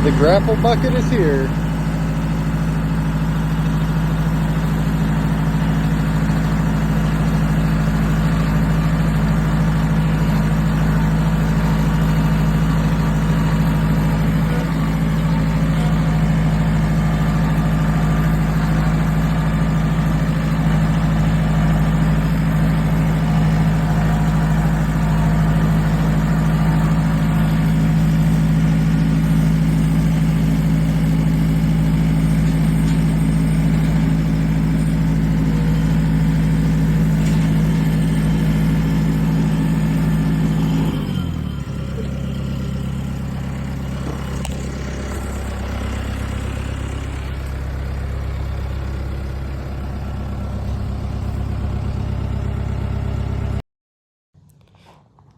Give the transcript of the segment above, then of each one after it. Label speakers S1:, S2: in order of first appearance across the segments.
S1: The grapple bucket is here.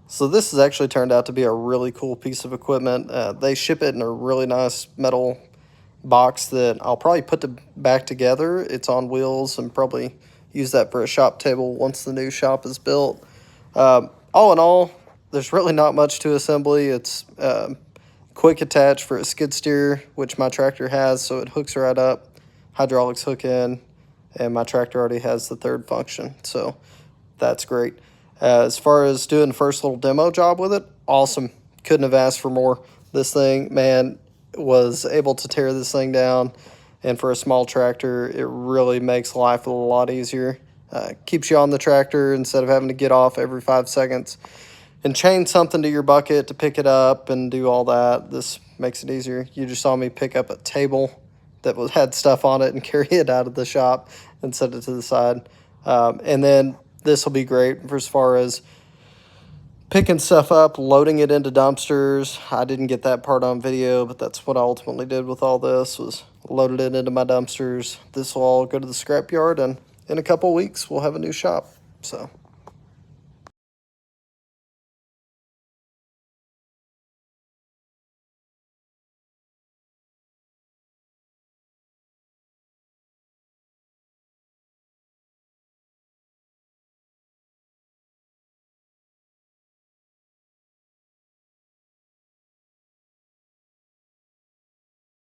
S1: So this has actually turned out to be a really cool piece of equipment. They ship it in a really nice metal box that I'll probably put back together. It's on wheels and probably use that for a shop table once the new shop is built. All in all, there's really not much to assembly. It's quick attach for a skid steer, which my tractor has, so it hooks right up. Hydraulics hook in, and my tractor already has the third function, so that's great. As far as doing the first little demo job with it, awesome. Couldn't have asked for more. This thing, man, was able to tear this thing down, and for a small tractor, it really makes life a lot easier. Keeps you on the tractor instead of having to get off every 5 seconds and chain something to your bucket to pick it up and do all that. This makes it easier. You just saw me pick up a table that had stuff on it and carry it out of the shop and set it to the side. And then this will be great for as far as picking stuff up, loading it into dumpsters. I didn't get that part on video, but that's what I ultimately did with all this, was loaded it into my dumpsters. This will all go to the scrapyard, and in a couple weeks we'll have a new shop. So